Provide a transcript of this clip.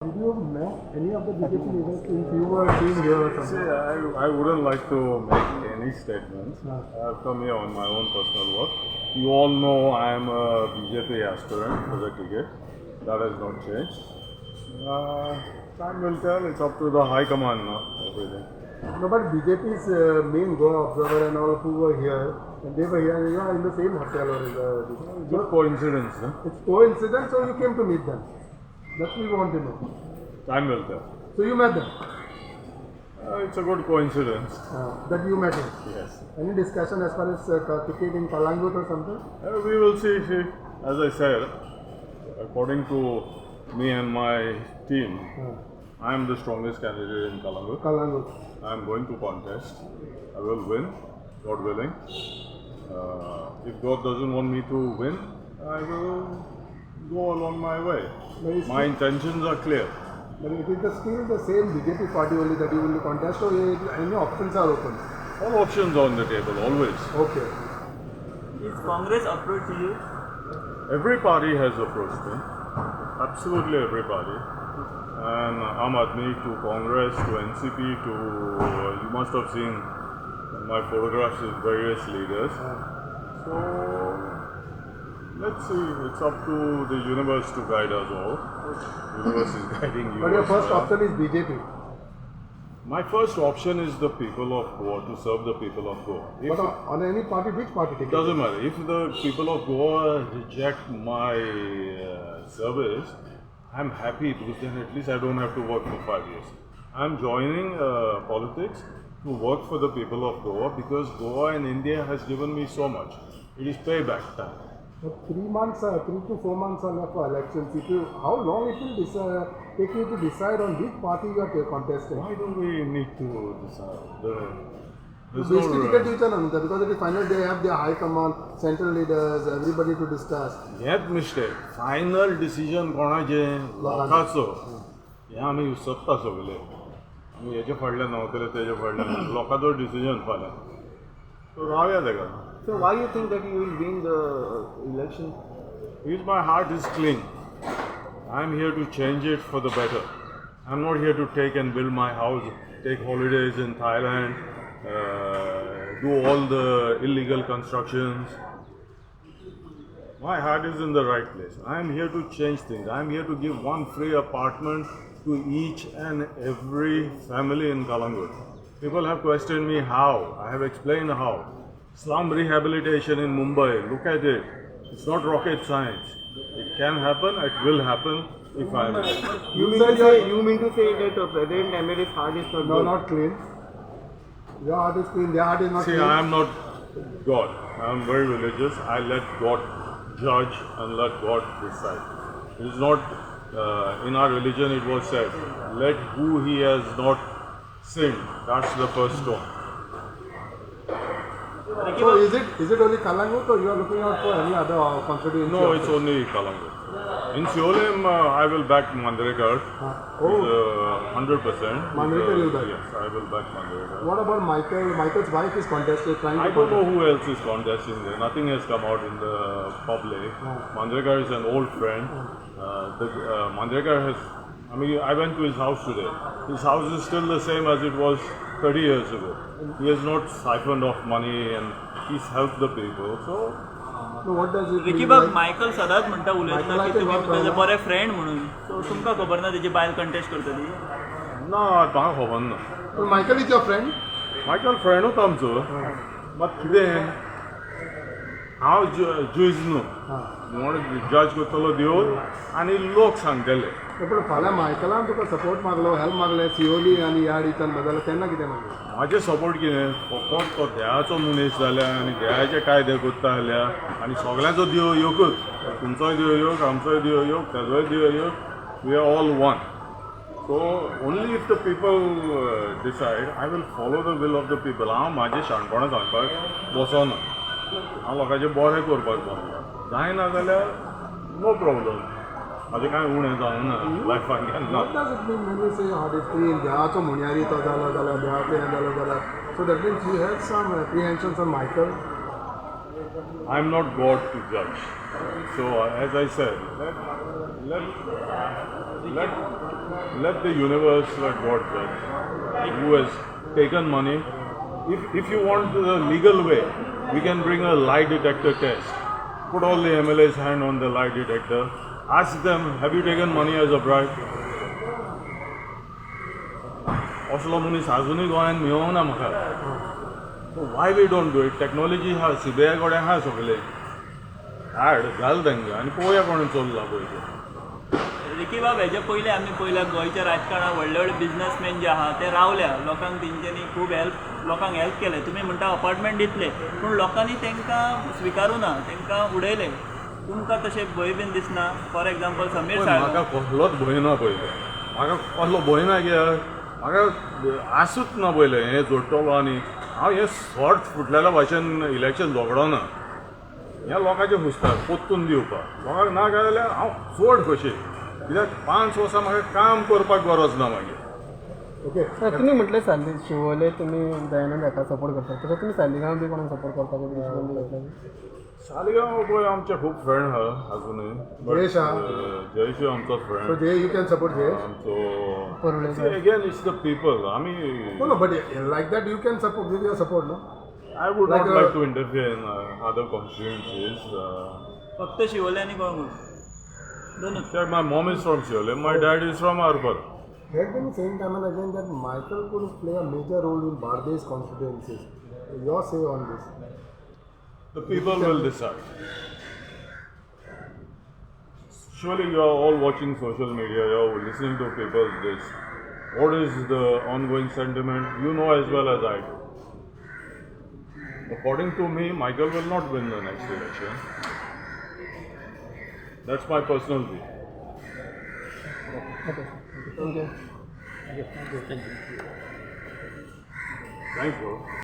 Did you met any of the BJP leaders since you were team here or See, something? I wouldn't like to make any statements. I've come here on my own personal work. You all know I am a BJP aspirant for the ticket. That has not changed. Time will tell. It's up to the High Command now. Everything. No, but BJP's main Goa observer and all who were here, and they were here, in the same hotel or in the. Good coincidence, huh? It's coincidence, or you came to meet them? That's what we want to know. Time will tell. So you met them? It's a good coincidence. That you met him? Yes. Any discussion as far as ticket in Kalangut or something? We will see. As I said, according to me and my team, I am the strongest candidate in Kalangut. Kalangut. I am going to contest. I will win, God willing. If God doesn't want me to win, I will go along my way. My intentions are clear. But it is still the same BJP party only that you will contest, or any options are open? All options are on the table, always. Okay. Is Congress approached you? Every party has approached me. Absolutely every party. And Aam Aadmi to Congress to NCP to, you must have seen my photographs with various leaders. So, let's see. It's up to the universe to guide us all. Universe is guiding you. But your as first well. option is BJP. My first option is the people of Goa, to serve the people of Goa. If But on any party, which party ticket? it doesn't matter. If the people of Goa reject my service, I'm happy because then at least I don't have to work for 5 years. I'm joining politics to work for the people of Goa because Goa in India has given me so much. It is payback time. But 3 months, 3 to 4 months are left for elections. How long it will take you to decide on which party you are contesting? Why do we need to decide? There's Basically, no ticket which are because it is final. They have their high command, central leaders, everybody to discuss. Yet mistake. Final decision कोणाचे लोकांचो हे आमी सोदता सगळे आमी हेजे फाटल्यान नवतले तेजे फाटल्यान लोकांचो डिसिजन फाल्यां सो रावया तेका. So why you think that you will win the election? Because my heart is clean. I'm here to change it for the better. I'm not here to take and build my house, take holidays in Thailand, do all the illegal constructions. My heart is in the right place. I'm here to change things. I'm here to give one free apartment to each and every family in Kalangut. People have questioned me how. I have explained how. Slum rehabilitation in Mumbai, look at it. It's not rocket science. It can happen, it will happen if I am elected. You mean to say that President Emirates heart is not No, good? not clean. Your heart is clean. Their heart is not See, clean. I am not God. I am very religious. I let God judge and let God decide. It is not, in our religion it was said, let who he has not sinned, that's the first stone. So is it only Kalangut, or you are looking out for any other constituency? No, it's only Kalangut. In Siolim, I will back Mandrekar. Oh, 100%. Mandrekar you will back? Yes, I will back Mandrekar. what about Michael? Michael's wife is contesting, trying to I don't know who else is contesting there. Nothing has come out in the public. Mandrekar is an old friend. Mandrekar has, I went to his house today. His house is still the same as it was 30 years ago. He has not siphoned off money and he's helped the people. So, So what does it Vicky mean? बाब Like, Michael सदांच म्हणटा उलयतना की मायकलाचेर तुमी वाद ताजे घालना. बरे फ्रेंड म्हणून सो तुमकां खबर ना तेजी बायल कंटेस्ट करतली ना म्हाका खबर ना. so Michael is your friend? Michael फ्रेंडूच आमचो. मात कितें हांव जूज न्हू. म्हूण जज करतलो देव आनी लोक सांगतले. पण फाल्यां मायकलान तुका सपोर्ट मागलो, हेल्प मागले, सिओली आनी ह्या रितन बदल तेन्ना कितें मागलें? म्हाजें सपोर्ट कितें फकत तो देवाचो मनीस जाल्या आनी देवाचे कायदे करता जाल्या आनी सगळ्यांचो देव योकूच. तुमचोय देव योग, आमचोय देव योग, तेजोय देव योग. We are all one. So only if the people decide I will follow the will of the people. हांव म्हाजें शाणपणां सांगपाक बसना. हांव लोकांचें बरें करपाक बसना. जायना जाल्यार नो प्रॉब्लम. म्हाजें कांय उणें जावना लायफान केन्ना. What does it mean when you say heart is clean? देवाचो मुण्यारी तो जालो जाल्यार देवाचें हें जालें जाल्यार so that means you had some apprehensions on Michael. I'm not God to judge. So as I said, let let the universe, let God judge. Who has taken money? If you want the legal way, we can bring a lie detector test. Put all the MLA's hand on the lie detector. Ask them, have you taken money as a bribe? असलो मनीस अजूनय गोंयांत मेळोना म्हाका. Why we don't do it? Technology आहा, CBI कडेन आहा सगळें. हाड घाल तांकां आनी पळोवया कोणें चल्लां पळय तें. रिकी बाब, हेजे पयलीं आमी पळयलां गोंयच्या राजकारणात व्हडले व्हडले बिझनेसमॅन जे आहा ते रावल्या. लोकांक तेंच्यांनी खूब लोकांक हेल्प केलें. तुमी म्हणटा अपार्टमेंट दितले, पूण लोकांनी तांकां स्विकारूं ना, तांकां उडयले. तुमकां तशें भंय बीन दिसना? फॉर एग्जाम्पल समीर पळय, साळगांव. म्हाका कसलोच भंय ना पळय. म्हाका कसलो भंय ना कित्याक म्हाका आसूच ना पयलें हें जोडटलो आनी हांव हें सॉर्ट फुटलेल्या भाशेन इलेक्शन झगडोना. ह्या लोकांचे हुसतात पोत्तून दिवपाक. लोकांक ना काय जाल्यार हांव चड कशें, कित्याक 5 वर्सां म्हाका काम करपाक गरज ना मागीर. ओके. तुम्ही म्हटले साली शिवोले तुम्ही दयानंद हेका सपोर्ट करता, तसो तुम्ही सालिगांव बी कोणाक सपोर्ट करता का दुसऱ्यांनी घेतला? सालिगांव पळय आमचे खूब फ्रेंड आहा अजुनूय. जयेश आहा? जयेश आमचो So friend. Jay, you can support Jay. आमचो Parulekar. Again it's the people. आमी No, but like that you can support, give your support, no? I would Like not like to interfere in other constituencies. फक्त शिवोले आनी कोण? दोनूच. My mom is from Shiole, my dad is from Arbor. There has been saying time and again that Michael could play a major role in Bardez constituencies. Your say on this? The people will decide. Surely you are all watching social media, you are listening to people's this. What is the ongoing sentiment? You know as well as I do. According to me, Michael will not win the next election. That's my personal view. Okay. Thank you. Thank you.